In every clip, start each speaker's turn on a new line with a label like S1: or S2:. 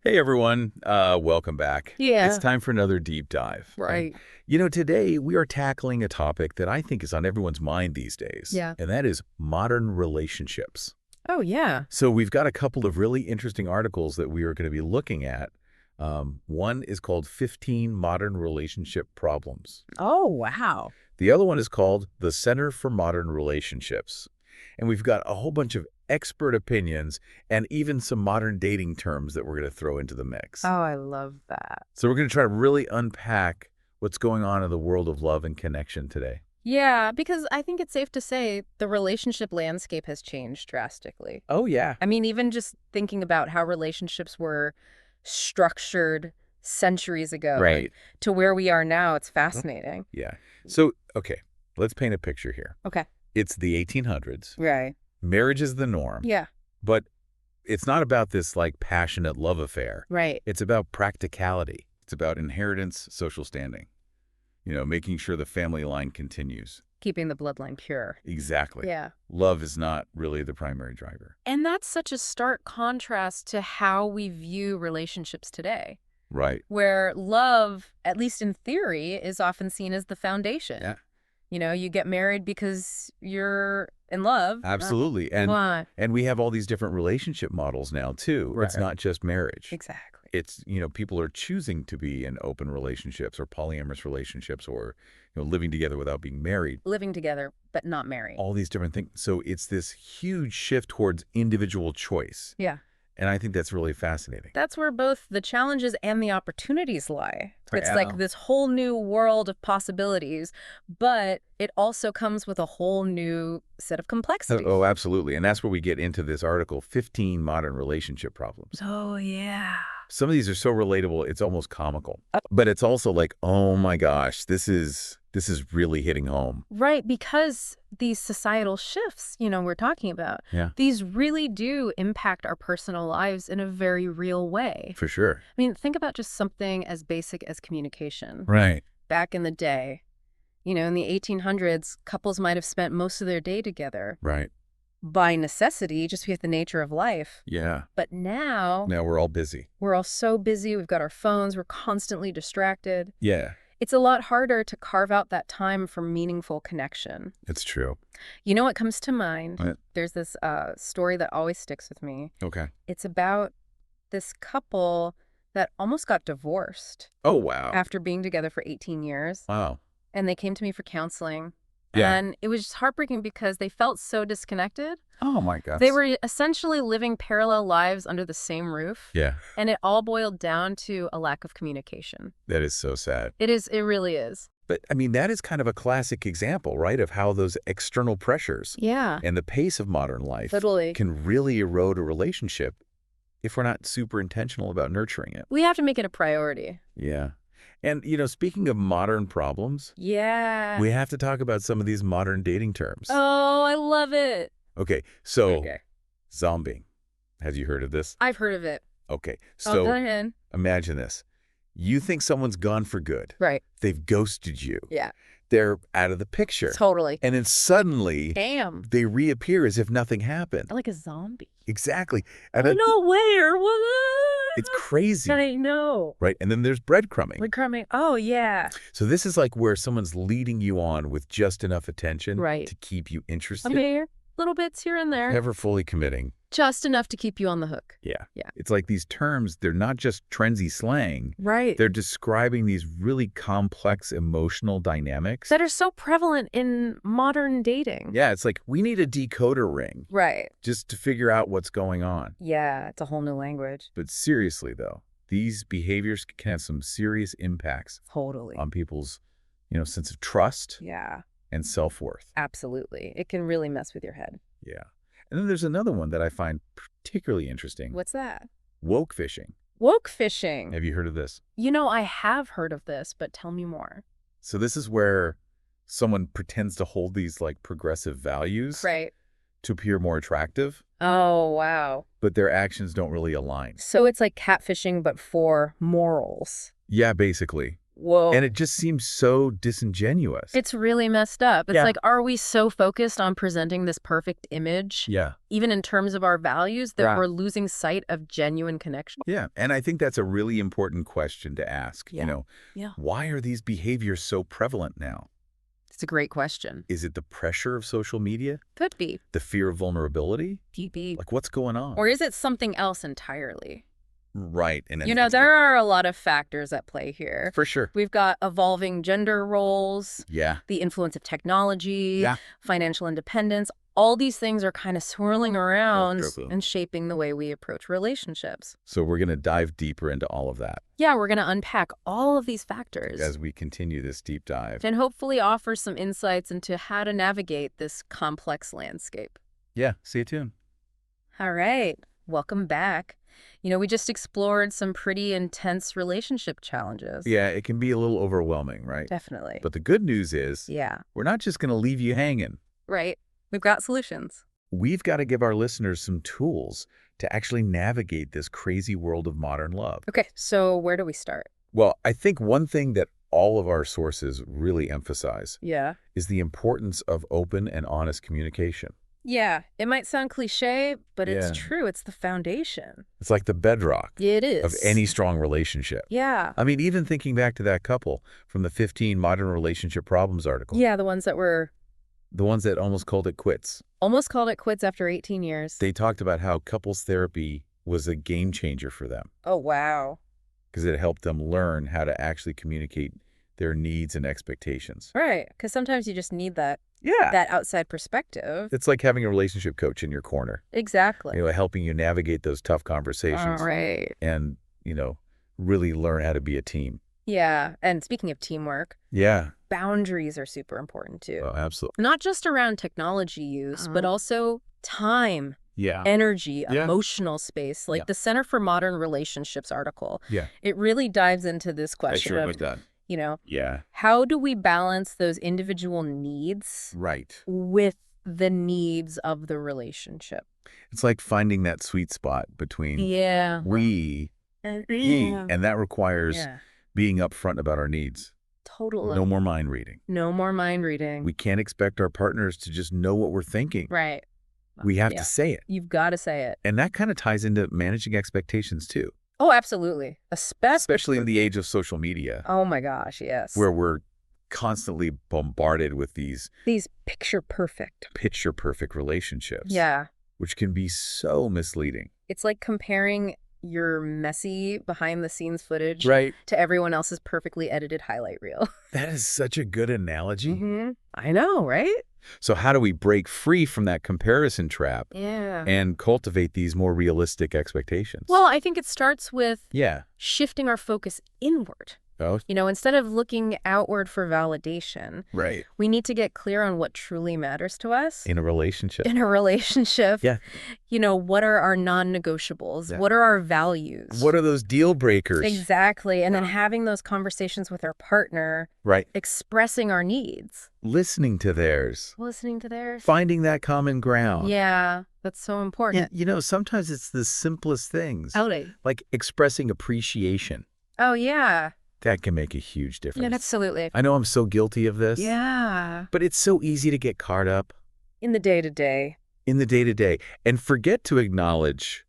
S1: Hey everyone, welcome back. It's
S2: Yeah,
S1: time for another deep dive. And,
S2: right.
S1: today we are tackling a topic that I think is on everyone's mind these days,
S2: Yeah.
S1: and that is modern relationships.
S2: Oh, yeah.
S1: So we've got a couple of really interesting articles that we are going to be looking at. One is called 15 Modern Relationship Problems.
S2: Oh, wow.
S1: The other one is called The Center for Modern Relationships. And we've got a whole bunch of expert opinions and even some modern dating terms that we're going to throw into the mix.
S2: Oh, I love that.
S1: So we're going to try to really unpack what's going on in the world of love and connection today.
S2: Yeah, because I think it's safe to say the relationship landscape has changed drastically.
S1: Oh, yeah.
S2: I mean, even just thinking about how relationships were structured centuries ago and
S1: Right.
S2: to where we are now, it's fascinating.
S1: Yeah. So, okay, let's paint a picture here.
S2: Okay.
S1: It's the 1800s.
S2: Right.
S1: Marriage is the norm.
S2: Yeah.
S1: But it's not about this like passionate love affair.
S2: Right.
S1: It's about practicality. It's about inheritance, social standing. Making sure the family line continues.
S2: Keeping the bloodline pure.
S1: Exactly.
S2: Yeah.
S1: Love is not really the primary driver.
S2: And that's such a stark contrast to how we view relationships today,
S1: Right.
S2: where love, at least in theory, is often seen as the foundation.
S1: Yeah.
S2: You get married because you're in love.
S1: Absolutely. And
S2: Why?
S1: and we have all these different relationship models now too. It's
S2: Right.
S1: not just marriage.
S2: Exactly.
S1: It's, people are choosing to be in open relationships or polyamorous relationships or, living together without being married.
S2: Living together, but not married.
S1: All these different things. So it's this huge shift towards individual choice.
S2: Yeah.
S1: And I think that's really fascinating.
S2: That's where both the challenges and the opportunities lie. It's
S1: Yeah.
S2: like this whole new world of possibilities, but it also comes with a whole new set of complexities.
S1: Oh, absolutely. And that's where we get into this article, 15 Modern Relationship Problems.
S2: Oh, yeah.
S1: Some of these are so relatable, it's almost comical. But it's also like, oh my gosh, this is really hitting home.
S2: Right, because these societal shifts, we're talking about,
S1: Yeah.
S2: these really do impact our personal lives in a very real way.
S1: For sure.
S2: I mean, think about just something as basic as communication.
S1: Right.
S2: Back in the day, in the 1800s, couples might have spent most of their day together
S1: Right.
S2: by necessity, just because the nature of life.
S1: Yeah.
S2: But now,
S1: Now we're all busy.
S2: we're all so busy, we've got our phones, we're constantly distracted.
S1: Yeah,
S2: It's a lot harder to carve out that time for meaningful connection.
S1: it's true.
S2: You know what comes to mind?
S1: What?
S2: There's this story that always sticks with me.
S1: Okay.
S2: It's about this couple that almost got divorced
S1: Oh, wow.
S2: after being together for 18 years.
S1: Wow.
S2: And they came to me for counseling.
S1: Yeah.
S2: And it was just heartbreaking because they felt so disconnected.
S1: Oh, my gosh.
S2: They were essentially living parallel lives under the same roof.
S1: Yeah,
S2: And it all boiled down to a lack of communication.
S1: that is so sad.
S2: It really is.
S1: But, I mean, that is kind of a classic example, right, of how those external pressures
S2: Yeah.
S1: and the pace of modern life
S2: Totally.
S1: can really erode a relationship if we're not super intentional about nurturing it.
S2: We have to make it a priority.
S1: Yeah. And, speaking of modern problems,
S2: Yeah.
S1: we have to talk about some of these modern dating terms.
S2: Oh, I love it.
S1: Okay, so
S2: Okay.
S1: zombie. Have you heard of this?
S2: I've heard of it.
S1: Okay,
S2: Go
S1: so
S2: ahead.
S1: imagine this. You think someone's gone for good.
S2: Right.
S1: They've ghosted you.
S2: Yeah.
S1: They're out of the picture.
S2: Totally.
S1: And then suddenly
S2: Damn.
S1: they reappear as if nothing happened.
S2: Like a zombie.
S1: Exactly. And
S2: No where. What?
S1: it's crazy,
S2: I know.
S1: right? And then there's breadcrumbing.
S2: Like crumbing. Oh, yeah.
S1: So this is like where someone's leading you on with just enough attention
S2: Right.
S1: to keep you interested,
S2: I'm here. Little bits here and there.
S1: never fully committing.
S2: Just enough to keep you on the hook.
S1: Yeah.
S2: Yeah.
S1: It's like these terms, they're not just trendy slang.
S2: Right.
S1: They're describing these really complex emotional dynamics.
S2: That are so prevalent in modern dating.
S1: Yeah, it's like we need a decoder ring
S2: Right.
S1: just to figure out what's going on.
S2: Yeah, it's a whole new language.
S1: But seriously, though, these behaviors can have some serious impacts
S2: Totally.
S1: on people's, sense of trust
S2: Yeah,
S1: and self-worth.
S2: absolutely. It can really mess with your head.
S1: Yeah. And then there's another one that I find particularly interesting.
S2: What's that?
S1: Woke fishing.
S2: Woke fishing.
S1: Have you heard of this?
S2: I have heard of this, but tell me more.
S1: So this is where someone pretends to hold these like progressive values
S2: Right.
S1: to appear more attractive,
S2: Oh, wow.
S1: but their actions don't really align.
S2: So it's like catfishing, but for morals.
S1: Yeah, basically.
S2: Whoa.
S1: And it just seems so disingenuous.
S2: It's really messed up. It's
S1: Yeah.
S2: like, are we so focused on presenting this perfect image,
S1: Yeah.
S2: even in terms of our values, that
S1: Right.
S2: we're losing sight of genuine connection?
S1: Yeah. And I think that's a really important question to ask.
S2: Yeah. Yeah.
S1: Why are these behaviors so prevalent now?
S2: It's a great question.
S1: Is it the pressure of social media?
S2: Could be.
S1: The fear of vulnerability?
S2: Maybe.
S1: Like, what's going on?
S2: Or is it something else entirely?
S1: Right. And
S2: There are a lot of factors at play here.
S1: for sure.
S2: We've got evolving gender roles,
S1: Yeah.
S2: the influence of technology,
S1: Yeah.
S2: financial independence. All these things are kind of swirling around
S1: true.
S2: and shaping the way we approach relationships.
S1: So we're going to dive deeper into all of that
S2: Yeah, we're going to unpack all of these factors
S1: as we continue this deep dive.
S2: and hopefully offer some insights into how to navigate this complex landscape.
S1: Yeah. Stay tuned.
S2: All right, welcome back. We just explored some pretty intense relationship challenges.
S1: Yeah. It can be a little overwhelming, right?
S2: Definitely.
S1: But the good news is
S2: Yeah,
S1: we're not just going to leave you hanging.
S2: right. We've got solutions.
S1: We've got to give our listeners some tools to actually navigate this crazy world of modern love.
S2: Okay, so where do we start?
S1: Well, I think one thing that all of our sources really emphasize
S2: Yeah.
S1: is the importance of open and honest communication.
S2: Yeah, it might sound cliche, but
S1: Yeah.
S2: it's true. It's the foundation.
S1: It's like the bedrock
S2: It is.
S1: of any strong relationship.
S2: Yeah.
S1: I mean, even thinking back to that couple from the 15 Modern Relationship Problems article,
S2: Yeah, the ones that were
S1: the ones that almost called it quits,
S2: almost called it quits after 18 years.
S1: they talked about how couples therapy was a game changer for them
S2: Oh, wow.
S1: because it helped them learn how to actually communicate their needs and expectations.
S2: Right, because sometimes you just need that
S1: Yeah.
S2: outside perspective.
S1: It's like having a relationship coach in your corner,
S2: Exactly.
S1: helping you navigate those tough conversations
S2: Right.
S1: and, really learn how to be a team.
S2: Yeah, and speaking of teamwork,
S1: Yeah.
S2: boundaries are super important too.
S1: Oh, absolutely.
S2: Not just around technology use, but also time,
S1: Yeah.
S2: energy,
S1: Yeah.
S2: emotional space. Like
S1: Yeah.
S2: the Center for Modern Relationships article,
S1: Yeah.
S2: it really dives into this question of,
S1: that. Yeah.
S2: how do we balance those individual needs
S1: Right.
S2: with the needs of the relationship?
S1: It's like finding that sweet spot between
S2: Yeah.
S1: we, he, and that requires
S2: Yeah.
S1: being upfront about our needs.
S2: Totally.
S1: No more mind reading.
S2: No more mind reading.
S1: We can't expect our partners to just know what we're thinking.
S2: Right.
S1: We have
S2: Yeah.
S1: to say it.
S2: You've got to say it.
S1: And that kind of ties into managing expectations too,
S2: Oh, absolutely.
S1: especially in the age of social media,
S2: Oh my gosh, yes.
S1: where we're constantly bombarded with these
S2: These picture perfect.
S1: picture-perfect relationships,
S2: Yeah.
S1: which can be so misleading.
S2: It's like comparing your messy behind the scenes footage
S1: Right.
S2: to everyone else's perfectly edited highlight reel.
S1: That is such a good analogy.
S2: I know, right?
S1: So how do we break free from that comparison trap
S2: Yeah.
S1: and cultivate these more realistic expectations?
S2: Well, I think it starts with
S1: yeah.
S2: shifting our focus inward.
S1: Oh,
S2: Instead of looking outward for validation,
S1: right.
S2: we need to get clear on what truly matters to us
S1: In a relationship.
S2: in a relationship.
S1: Yeah.
S2: What are our non-negotiables?
S1: Yeah.
S2: What are our values?
S1: What are those deal breakers?
S2: Exactly. And then having those conversations with our partner,
S1: Right.
S2: expressing our needs,
S1: Listening to theirs.
S2: listening to theirs.
S1: Finding that common ground.
S2: Yeah, that's so important.
S1: Yeah, sometimes it's the simplest things.
S2: Totally.
S1: Like expressing appreciation.
S2: Oh, yeah.
S1: That can make a huge difference.
S2: Yeah, absolutely.
S1: I know I'm so guilty of this.
S2: Yeah.
S1: But it's so easy to get caught up
S2: In the day-to-day.
S1: in the day-to-day and forget to acknowledge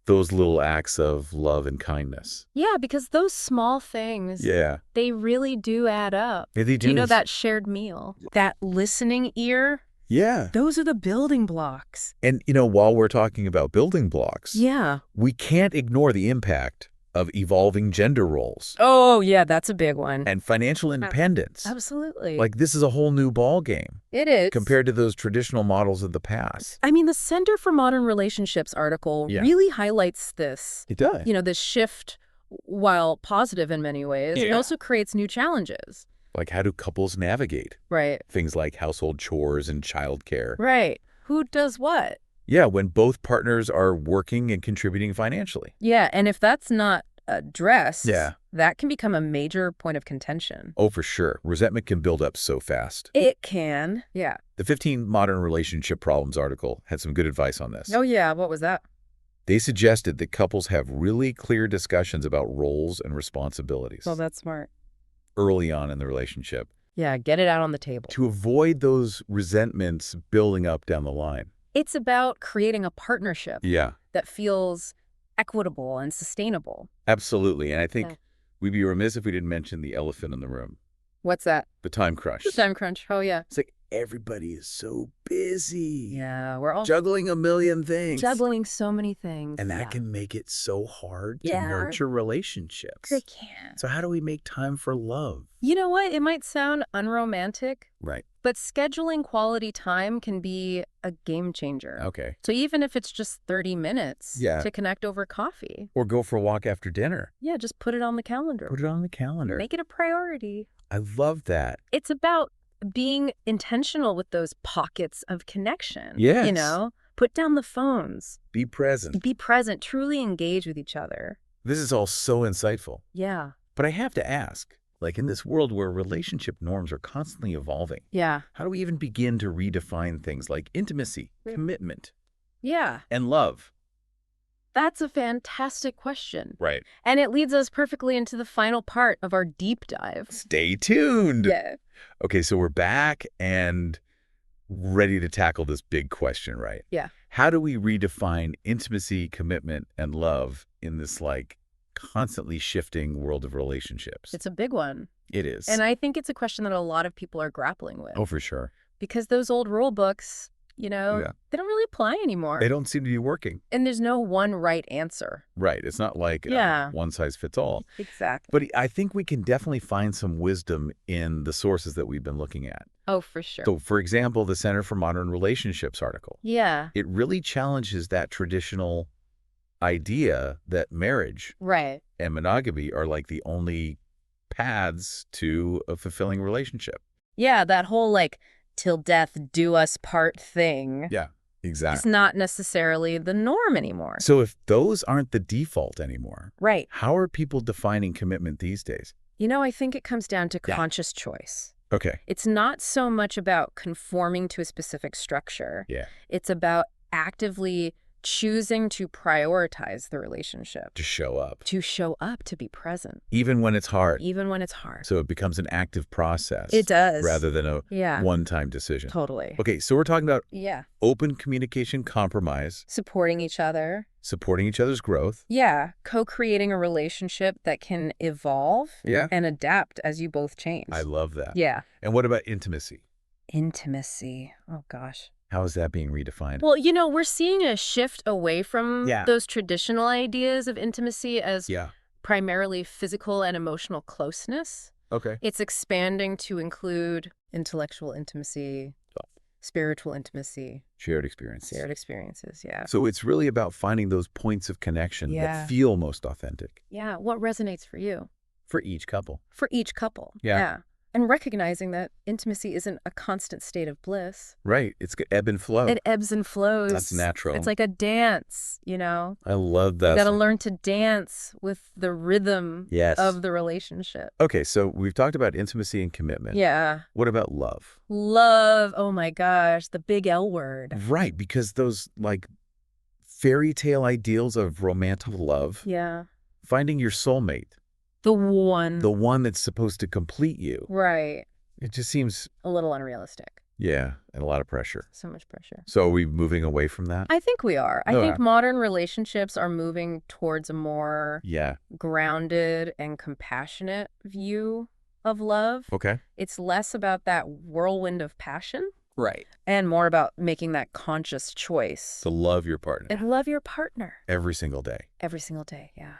S1: those little acts of love and kindness.
S2: Yeah, because those small things,
S1: Yeah.
S2: they really do add up.
S1: Yeah, they
S2: Do you
S1: do.
S2: know that shared meal? That listening ear?
S1: Yeah.
S2: Those are the building blocks.
S1: And, while we're talking about building blocks,
S2: Yeah.
S1: we can't ignore the impact of evolving gender roles
S2: Oh, yeah, that's a big one.
S1: and financial independence.
S2: Absolutely.
S1: Like, this is a whole new ball game
S2: it is.
S1: compared to those traditional models of the past.
S2: I mean, the Center for Modern Relationships article
S1: Yeah.
S2: really highlights this.
S1: It does.
S2: This shift, while positive in many ways, it
S1: Yeah.
S2: also creates new challenges.
S1: Like, how do couples navigate
S2: Right.
S1: things like household chores and childcare?
S2: Right. Who does what?
S1: Yeah, when both partners are working and contributing financially.
S2: Yeah, and if that's not addressed,
S1: Yeah.
S2: that can become a major point of contention.
S1: Oh, for sure. Resentment can build up so fast.
S2: It can. Yeah.
S1: The 15 Modern Relationship Problems article had some good advice on this.
S2: Oh, yeah. What was that?
S1: They suggested that couples have really clear discussions about roles and responsibilities.
S2: Well, that's smart.
S1: early on in the relationship
S2: Yeah, get it out on the table.
S1: to avoid those resentments building up down the line.
S2: It's about creating a partnership
S1: Yeah,
S2: that feels equitable and sustainable.
S1: absolutely. And I
S2: Yeah.
S1: think we'd be remiss if we didn't mention the elephant in the room,
S2: What's that?
S1: the time crunch.
S2: Time crunch. Oh, yeah.
S1: It's like everybody is so busy,
S2: Yeah, we're all
S1: juggling a million things.
S2: juggling so many things.
S1: And that
S2: Yeah.
S1: can make it so hard to
S2: Yeah.
S1: nurture relationships.
S2: They can.
S1: So how do we make time for love?
S2: You know what? It might sound unromantic,
S1: Right.
S2: but scheduling quality time can be a game changer.
S1: Okay.
S2: So even if it's just 30 minutes
S1: Yeah.
S2: to connect over coffee,
S1: Or go for a walk after dinner.
S2: yeah, just put it on the calendar.
S1: Put it on the calendar.
S2: Make it a priority.
S1: I love that.
S2: It's about being intentional with those pockets of connection.
S1: Yes.
S2: You know, put down the phones.
S1: Be present.
S2: Be present. Truly engage with each other.
S1: This is all so insightful.
S2: Yeah.
S1: But I have to ask, like in this world where relationship norms are constantly evolving,
S2: Yeah.
S1: how do we even begin to redefine things like intimacy, commitment,
S2: Yeah.
S1: and love?
S2: That's a fantastic question.
S1: Right.
S2: And it leads us perfectly into the final part of our deep dive.
S1: Stay tuned.
S2: Yeah.
S1: Okay, so we're back and ready to tackle this big question, right?
S2: Yeah.
S1: How do we redefine intimacy, commitment, and love in this like constantly shifting world of relationships?
S2: It's a big one.
S1: It is.
S2: And I think it's a question that a lot of people are grappling with.
S1: Oh, for sure.
S2: Because those old rule books, you know,
S1: Yeah.
S2: they don't really apply anymore.
S1: They don't seem to be working.
S2: And there's no one right answer.
S1: Right. It's not like
S2: Yeah.
S1: one size fits all.
S2: Exactly.
S1: But I think we can definitely find some wisdom in the sources that we've been looking at.
S2: Oh, for sure.
S1: So, for example, the Center for Modern Relationships article,
S2: Yeah.
S1: it really challenges that traditional idea that marriage
S2: Right.
S1: and monogamy are like the only paths to a fulfilling relationship.
S2: Yeah, that whole like till death do us part thing
S1: Yeah,
S2: is
S1: exactly.
S2: not necessarily the norm anymore.
S1: So if those aren't the default anymore,
S2: Right.
S1: how are people defining commitment these days?
S2: You know, I think it comes down to
S1: Yeah.
S2: conscious choice.
S1: Okay.
S2: It's not so much about conforming to a specific structure.
S1: Yeah.
S2: It's about actively choosing to prioritize the relationship,
S1: To show up,
S2: to show up, to be present,
S1: even when it's hard.
S2: even when it's hard.
S1: So it becomes an active process.
S2: It does.
S1: Rather than a
S2: Yeah,
S1: one-time decision.
S2: totally.
S1: Okay, so we're talking about
S2: Yeah.
S1: open communication compromise,
S2: Supporting each other.
S1: supporting each other's growth.
S2: Yeah. Co-creating a relationship that can evolve
S1: Yeah.
S2: and adapt as you both change.
S1: I love that.
S2: Yeah.
S1: And what about intimacy?
S2: Intimacy. Oh, gosh.
S1: How is that being redefined?
S2: Well, you know, we're seeing a shift away from
S1: Yeah.
S2: those traditional ideas of intimacy as
S1: Yeah.
S2: primarily physical and emotional closeness.
S1: Okay.
S2: It's expanding to include intellectual intimacy, spiritual intimacy,
S1: Shared experience.
S2: shared experiences. Yeah.
S1: So it's really about finding those points of connection
S2: Yeah.
S1: that feel most authentic
S2: Yeah. What resonates for you?
S1: for each couple.
S2: For each couple.
S1: Yeah.
S2: And recognizing that intimacy isn't a constant state of bliss.
S1: Right. It's ebb and flow.
S2: It ebbs and flows.
S1: That's natural.
S2: It's like a dance, you know?
S1: I love
S2: You
S1: that.
S2: got to learn to dance with the rhythm
S1: Yes.
S2: of the relationship.
S1: Okay, so we've talked about intimacy and commitment.
S2: Yeah.
S1: What about love?
S2: Love. Oh my gosh. The big L word.
S1: Right, because those like fairy tale ideals of romantic love,
S2: Yeah.
S1: finding your soulmate,
S2: The one.
S1: the one that's supposed to complete you,
S2: Right.
S1: it just seems,
S2: A little unrealistic.
S1: yeah, and a lot of pressure.
S2: So much pressure.
S1: So are we moving away from that?
S2: I think we are. I
S1: Oh,
S2: think
S1: yeah.
S2: modern relationships are moving towards a more
S1: Yeah.
S2: grounded and compassionate view of love.
S1: Okay.
S2: It's less about that whirlwind of passion
S1: Right.
S2: and more about making that conscious choice.
S1: To love your partner
S2: And love your partner
S1: every single day.
S2: every single day. Yeah.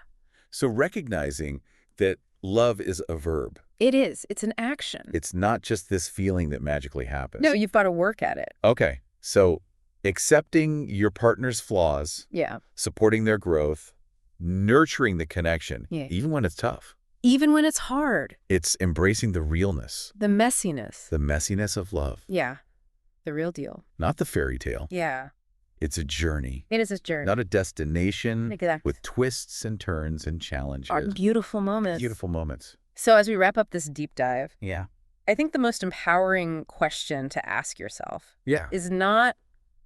S1: So recognizing that love is a verb.
S2: It is. It's an action.
S1: It's not just this feeling that magically happens.
S2: No, you've got to work at it.
S1: Okay. So accepting your partner's flaws,
S2: Yeah.
S1: supporting their growth, nurturing the connection,
S2: Yeah.
S1: even when it's tough.
S2: Even when it's hard.
S1: It's embracing the realness,
S2: The messiness.
S1: the messiness of love,
S2: Yeah. The real deal.
S1: not the fairy tale.
S2: Yeah.
S1: It's a journey,
S2: It is a journey.
S1: not a destination
S2: Exactly.
S1: with twists and turns and challenges.
S2: Our beautiful moments.
S1: Beautiful moments.
S2: So as we wrap up this deep dive,
S1: Yeah.
S2: I think the most empowering question to ask yourself
S1: Yeah.
S2: is not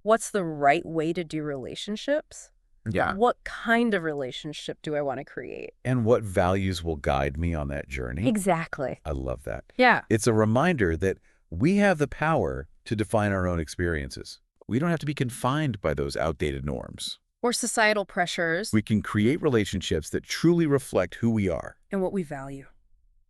S2: what's the right way to do relationships,
S1: Yeah.
S2: What kind of relationship do I want to create?
S1: And what values will guide me on that journey?
S2: Exactly.
S1: I love that.
S2: Yeah.
S1: It's a reminder that we have the power to define our own experiences. We don't have to be confined by those outdated norms.
S2: Or societal pressures.
S1: We can create relationships that truly reflect who we are.
S2: And what we value.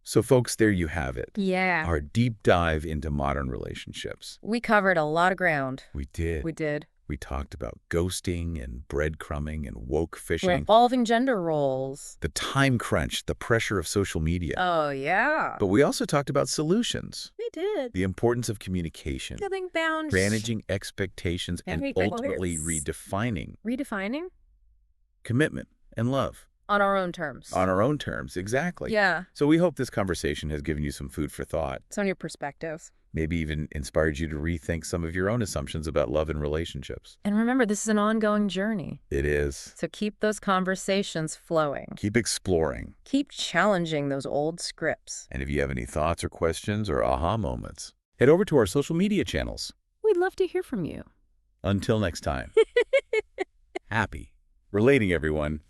S1: So folks, there you have it.
S2: Yeah.
S1: Our deep dive into modern relationships.
S2: We covered a lot of ground.
S1: We did.
S2: We did.
S1: We talked about ghosting and breadcrumbing and woke
S2: We're
S1: fishing,
S2: evolving gender roles.
S1: the time crunch, the pressure of social media.
S2: Oh, yeah.
S1: But we also talked about solutions,
S2: We did.
S1: the importance of communication,
S2: Setting boundaries.
S1: managing expectations, and
S2: Very good
S1: ultimately
S2: words.
S1: redefining
S2: Redefining
S1: commitment and love
S2: on our own terms.
S1: on our own terms. Exactly.
S2: Yeah.
S1: So we hope this conversation has given you some food for thought,
S2: It's on your perspective.
S1: maybe even inspired you to rethink some of your own assumptions about love and relationships.
S2: And remember, this is an ongoing journey.
S1: It is.
S2: So keep those conversations flowing.
S1: Keep exploring.
S2: Keep challenging those old scripts.
S1: And if you have any thoughts or questions or aha moments, head over to our social media channels.
S2: We'd love to hear from you.
S1: Until next time, happy relating, everyone.